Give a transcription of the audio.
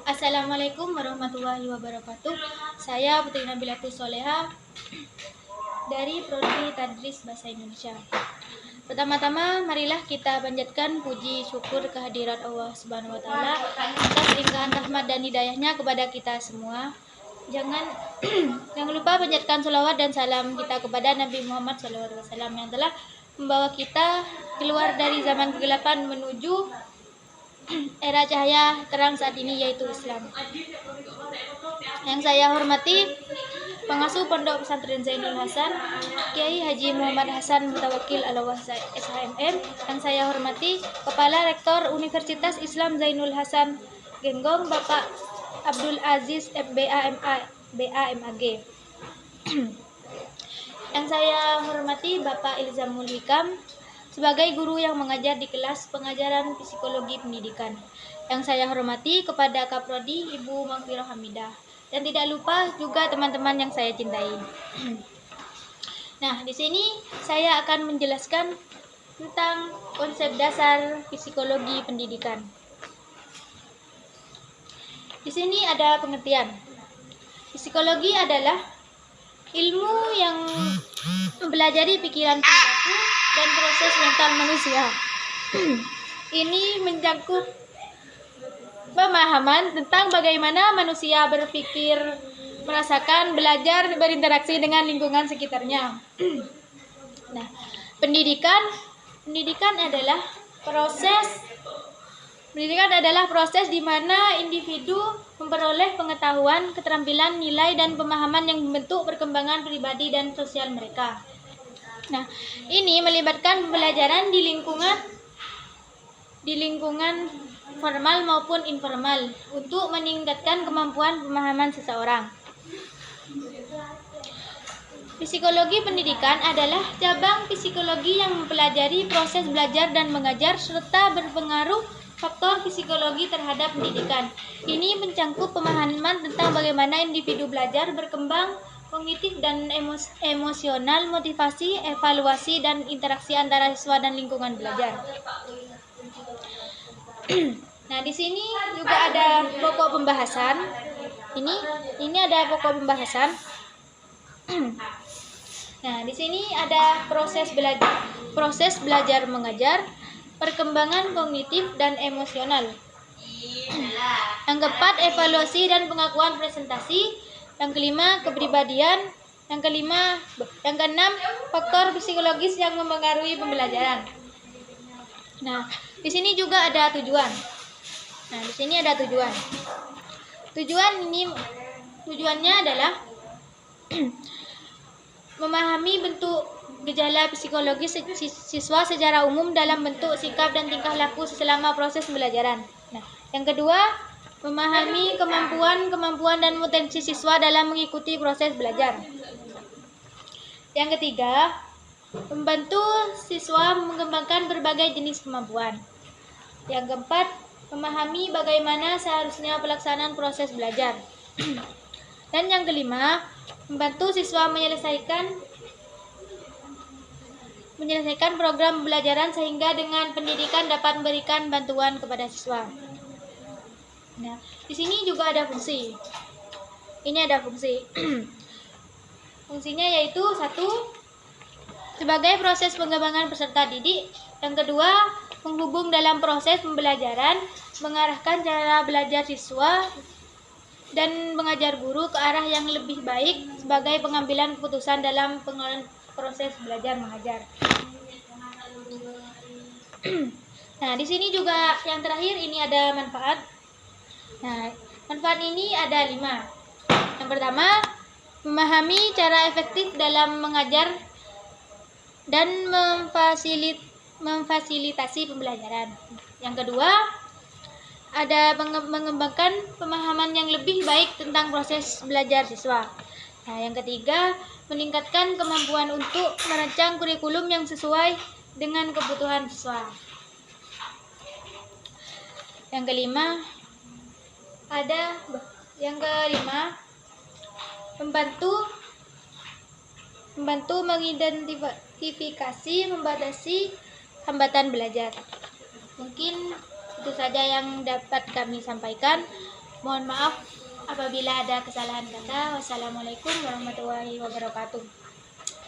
Assalamualaikum warahmatullahi wabarakatuh. Saya Putri Nabilatus Soleha dari Prodi Tadris Bahasa Indonesia. Pertama-tama, marilah kita panjatkan puji syukur kehadirat Allah Subhanahu wa taala atas limpahan rahmat dan hidayahnya kepada kita semua. Jangan lupa panjatkan sholawat dan salam kita kepada Nabi Muhammad SAW yang telah membawa kita keluar dari zaman kegelapan menuju era cahaya terang saat ini, yaitu Islam. Yang saya hormati Pengasuh Pondok Pesantren Zainul Hasan, Kiai Haji Muhammad Hasan Mutawakil Alawah SHMM. Yang saya hormati Kepala Rektor Universitas Islam Zainul Hasan Genggong, Bapak Abdul Aziz BAMAG. Yang saya hormati Bapak Ilzamul Hikam sebagai guru yang mengajar di kelas pengajaran psikologi pendidikan. Yang saya hormati kepada Kaprodi Ibu Magfirah Hamidah, dan tidak lupa juga teman-teman yang saya cintai. Nah, di sini saya akan menjelaskan tentang konsep dasar psikologi pendidikan. Di sini ada pengertian. Psikologi adalah ilmu yang mempelajari pikiran, perilaku, dan proses mental manusia. Ini mencakup pemahaman tentang bagaimana manusia berpikir, merasakan, belajar, berinteraksi dengan lingkungan sekitarnya. Nah, pendidikan adalah proses di mana individu memperoleh pengetahuan, keterampilan, nilai, dan pemahaman yang membentuk perkembangan pribadi dan sosial mereka. Nah, ini melibatkan pembelajaran di lingkungan formal maupun informal untuk meningkatkan kemampuan pemahaman seseorang. Psikologi pendidikan adalah cabang psikologi yang mempelajari proses belajar dan mengajar serta berpengaruh faktor psikologi terhadap pendidikan. Ini mencakup pemahaman tentang bagaimana individu belajar, berkembang, kognitif dan emosional, motivasi, evaluasi, dan interaksi antara siswa dan lingkungan belajar. Nah, di sini juga ada pokok pembahasan. Ini ada pokok pembahasan. Nah, di sini ada proses belajar mengajar, perkembangan kognitif dan emosional. Yang keempat, evaluasi dan pengakuan presentasi. Yang kelima, kepribadian. Yang keenam, faktor psikologis yang mempengaruhi pembelajaran. Nah, di sini juga ada tujuan. Tujuannya adalah memahami bentuk gejala psikologis siswa secara umum dalam bentuk sikap dan tingkah laku selama proses pembelajaran. Nah, yang kedua, memahami kemampuan dan potensi siswa dalam mengikuti proses belajar. Yang ketiga, membantu siswa mengembangkan berbagai jenis kemampuan. Yang keempat, memahami bagaimana seharusnya pelaksanaan proses belajar. Dan yang kelima, membantu siswa menyelesaikan program pembelajaran sehingga dengan pendidikan dapat memberikan bantuan kepada siswa. Nah, di sini juga ada fungsi. Ini ada fungsi. Fungsinya yaitu 1, sebagai proses pengembangan peserta didik. Yang kedua, menghubung dalam proses pembelajaran, mengarahkan cara belajar siswa dan mengajar guru ke arah yang lebih baik sebagai pengambilan keputusan dalam pengelolaan proses belajar mengajar. Nah, di sini juga yang terakhir ini ada manfaat. Nah, manfaat ini ada 5. Yang pertama, memahami cara efektif dalam mengajar dan memfasilitasi pembelajaran. Yang kedua, ada mengembangkan pemahaman yang lebih baik tentang proses belajar siswa. Nah, yang ketiga, meningkatkan kemampuan untuk merancang kurikulum yang sesuai dengan kebutuhan siswa. Yang kelima, membantu mengidentifikasi, membatasi hambatan belajar. Mungkin Itu saja yang dapat kami sampaikan. Mohon maaf apabila ada kesalahan kata. Wassalamualaikum warahmatullahi wabarakatuh.